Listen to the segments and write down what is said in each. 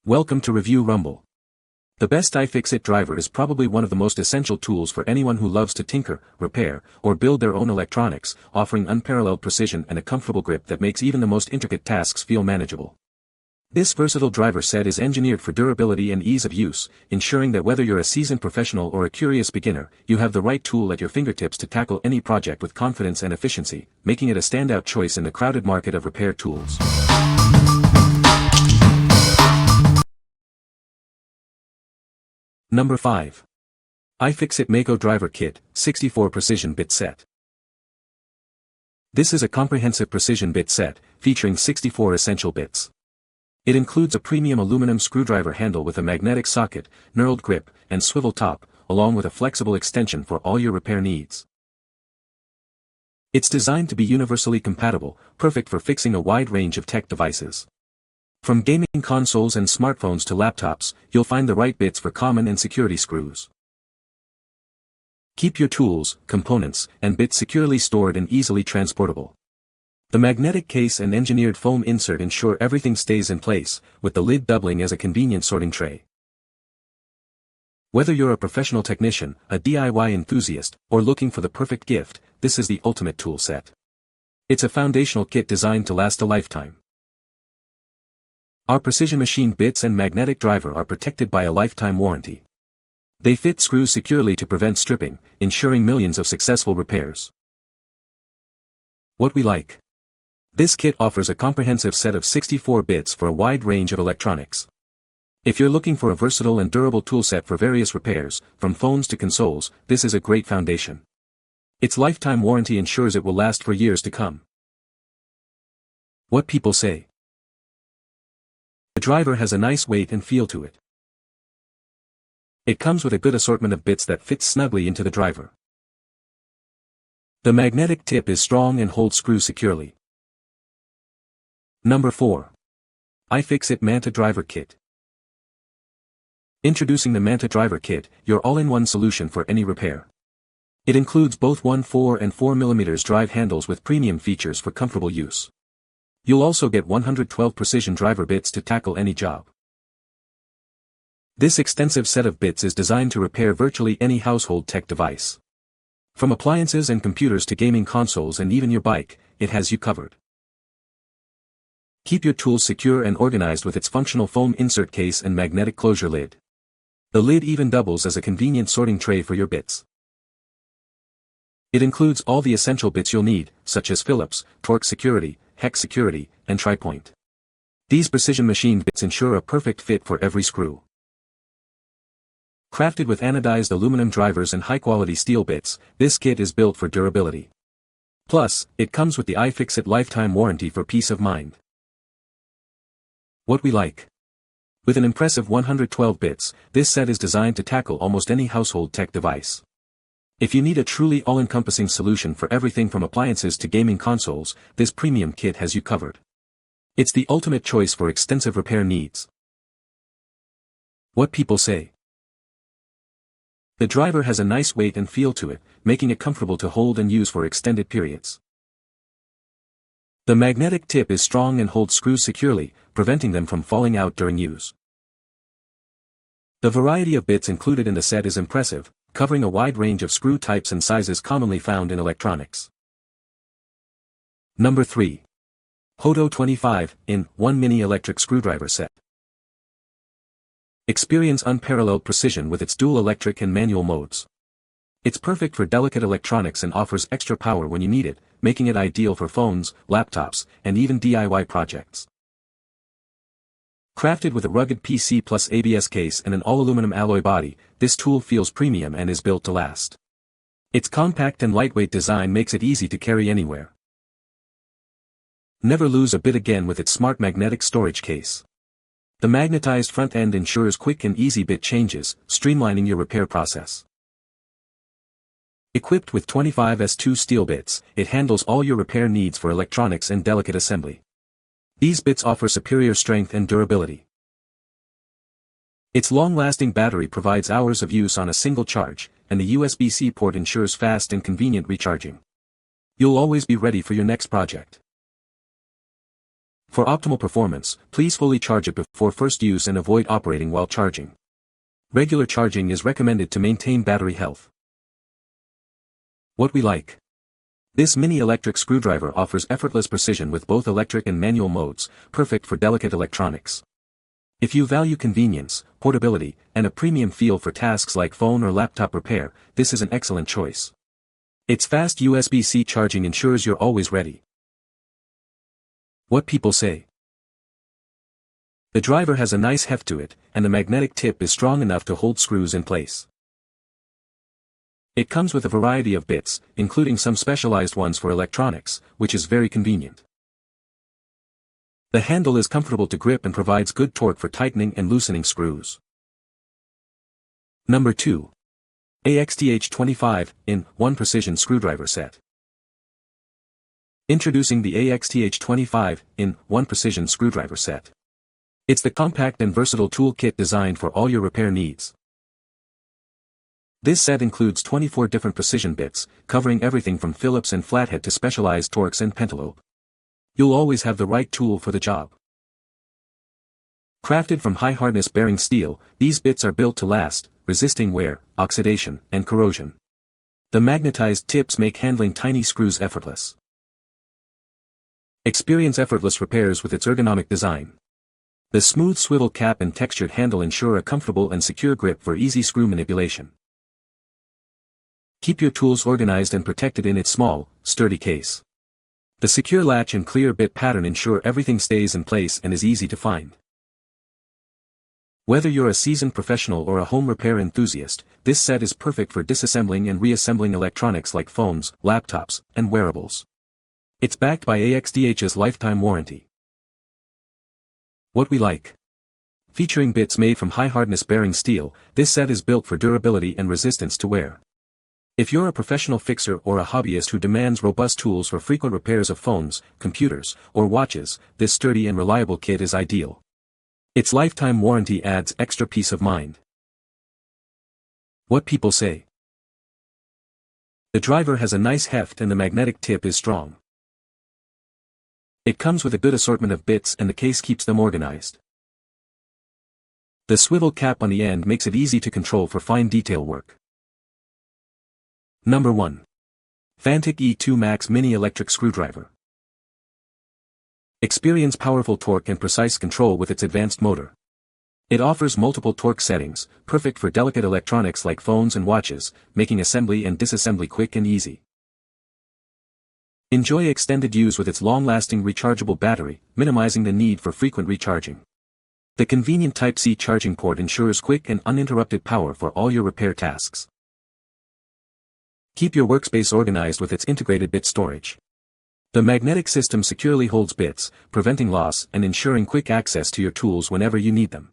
Welcome to Review Rumble. The best iFixit driver is probably one of the most essential tools for anyone who loves to tinker, repair, or build their own electronics, offering unparalleled precision and a comfortable grip that makes even the most intricate tasks feel manageable. This versatile driver set is engineered for durability and ease of use, ensuring that whether you're a seasoned professional or a curious beginner, you have the right tool at your fingertips to tackle any project with confidence and efficiency, making it a standout choice in the crowded market of repair tools. Number 5. iFixit Mako Driver Kit, 64 Precision Bit Set. This is a comprehensive precision bit set, featuring 64 essential bits. It includes a premium aluminum screwdriver handle with a magnetic socket, knurled grip, and swivel top, along with a flexible extension for all your repair needs. It's designed to be universally compatible, perfect for fixing a wide range of tech devices. From gaming consoles and smartphones to laptops, you'll find the right bits for common and security screws. Keep your tools, components, and bits securely stored and easily transportable. The magnetic case and engineered foam insert ensure everything stays in place, with the lid doubling as a convenient sorting tray. Whether you're a professional technician, a DIY enthusiast, or looking for the perfect gift, this is the ultimate tool set. It's a foundational kit designed to last a lifetime. Our precision machined bits and magnetic driver are protected by a lifetime warranty. They fit screws securely to prevent stripping, ensuring millions of successful repairs. What we like. This kit offers a comprehensive set of 64 bits for a wide range of electronics. If you're looking for a versatile and durable toolset for various repairs, from phones to consoles, this is a great foundation. Its lifetime warranty ensures it will last for years to come. What people say. The driver has a nice weight and feel to it. It comes with a good assortment of bits that fit snugly into the driver. The magnetic tip is strong and holds screws securely. Number 4. iFixit Manta Driver Kit. Introducing the Manta Driver Kit, your all-in-one solution for any repair. It includes both 1/4 and 4mm drive handles with premium features for comfortable use. You'll also get 112 precision driver bits to tackle any job. This extensive set of bits is designed to repair virtually any household tech device. From appliances and computers to gaming consoles and even your bike, it has you covered. Keep your tools secure and organized with its functional foam insert case and magnetic closure lid. The lid even doubles as a convenient sorting tray for your bits. It includes all the essential bits you'll need, such as Phillips, torque security, hex security, and tri-point. These precision machined bits ensure a perfect fit for every screw. Crafted with anodized aluminum drivers and high-quality steel bits, this kit is built for durability. Plus, it comes with the iFixit lifetime warranty for peace of mind. What we like. With an impressive 112 bits, this set is designed to tackle almost any household tech device. If you need a truly all-encompassing solution for everything from appliances to gaming consoles, this premium kit has you covered. It's the ultimate choice for extensive repair needs. What people say. The driver has a nice weight and feel to it, making it comfortable to hold and use for extended periods. The magnetic tip is strong and holds screws securely, preventing them from falling out during use. The variety of bits included in the set is impressive, covering a wide range of screw types and sizes commonly found in electronics. Number 3. HOTO 25-in-1 Mini Electric Screwdriver Set. Experience unparalleled precision with its dual electric and manual modes. It's perfect for delicate electronics and offers extra power when you need it, making it ideal for phones, laptops, and even DIY projects. Crafted with a rugged PC plus ABS case and an all-aluminum alloy body, this tool feels premium and is built to last. Its compact and lightweight design makes it easy to carry anywhere. Never lose a bit again with its smart magnetic storage case. The magnetized front end ensures quick and easy bit changes, streamlining your repair process. Equipped with 25S2 steel bits, it handles all your repair needs for electronics and delicate assembly. These bits offer superior strength and durability. Its long-lasting battery provides hours of use on a single charge, and the USB-C port ensures fast and convenient recharging. You'll always be ready for your next project. For optimal performance, please fully charge it before first use and avoid operating while charging. Regular charging is recommended to maintain battery health. What we like. This mini electric screwdriver offers effortless precision with both electric and manual modes, perfect for delicate electronics. If you value convenience, portability, and a premium feel for tasks like phone or laptop repair, this is an excellent choice. Its fast USB-C charging ensures you're always ready. What people say. The driver has a nice heft to it, and the magnetic tip is strong enough to hold screws in place. It comes with a variety of bits, including some specialized ones for electronics, which is very convenient. The handle is comfortable to grip and provides good torque for tightening and loosening screws. Number 2. AXTH 25-in-1 Precision Screwdriver Set. Introducing the AXTH 25-in-1 Precision Screwdriver Set. It's the compact and versatile tool kit designed for all your repair needs. This set includes 24 different precision bits, covering everything from Phillips and flathead to specialized Torx and pentalobe. You'll always have the right tool for the job. Crafted from high-hardness bearing steel, these bits are built to last, resisting wear, oxidation, and corrosion. The magnetized tips make handling tiny screws effortless. Experience effortless repairs with its ergonomic design. The smooth swivel cap and textured handle ensure a comfortable and secure grip for easy screw manipulation. Keep your tools organized and protected in its small, sturdy case. The secure latch and clear bit pattern ensure everything stays in place and is easy to find. Whether you're a seasoned professional or a home repair enthusiast, this set is perfect for disassembling and reassembling electronics like phones, laptops, and wearables. It's backed by AXTH's lifetime warranty. What we like. Featuring bits made from high-hardness bearing steel, this set is built for durability and resistance to wear. If you're a professional fixer or a hobbyist who demands robust tools for frequent repairs of phones, computers, or watches, this sturdy and reliable kit is ideal. Its lifetime warranty adds extra peace of mind. What people say. The driver has a nice heft and the magnetic tip is strong. It comes with a good assortment of bits and the case keeps them organized. The swivel cap on the end makes it easy to control for fine detail work. Number 1. Fanttik E2 Max Mini Electric Screwdriver. Experience powerful torque and precise control with its advanced motor. It offers multiple torque settings, perfect for delicate electronics like phones and watches, making assembly and disassembly quick and easy. Enjoy extended use with its long-lasting rechargeable battery, minimizing the need for frequent recharging. The convenient Type-C charging port ensures quick and uninterrupted power for all your repair tasks. Keep your workspace organized with its integrated bit storage. The magnetic system securely holds bits, preventing loss and ensuring quick access to your tools whenever you need them.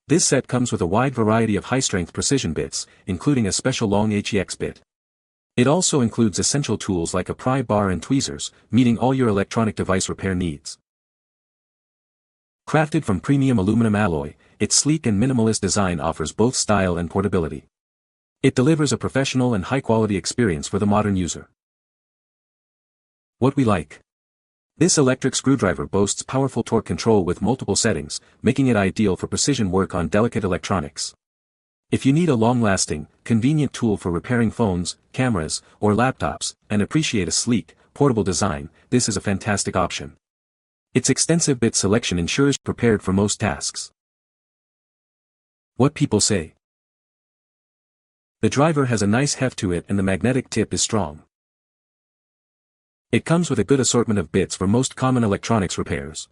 This set comes with a wide variety of high-strength precision bits, including a special long HEX bit. It also includes essential tools like a pry bar and tweezers, meeting all your electronic device repair needs. Crafted from premium aluminum alloy, its sleek and minimalist design offers both style and portability. It delivers a professional and high-quality experience for the modern user. What we like. This electric screwdriver boasts powerful torque control with multiple settings, making it ideal for precision work on delicate electronics. If you need a long-lasting, convenient tool for repairing phones, cameras, or laptops, and appreciate a sleek, portable design, this is a fantastic option. Its extensive bit selection ensures you're prepared for most tasks. What people say. The driver has a nice heft to it and the magnetic tip is strong. It comes with a good assortment of bits for most common electronics repairs.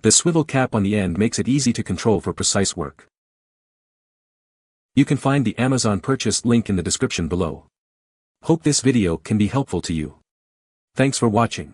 The swivel cap on the end makes it easy to control for precise work. You can find the Amazon purchase link in the description below. Hope this video can be helpful to you. Thanks for watching.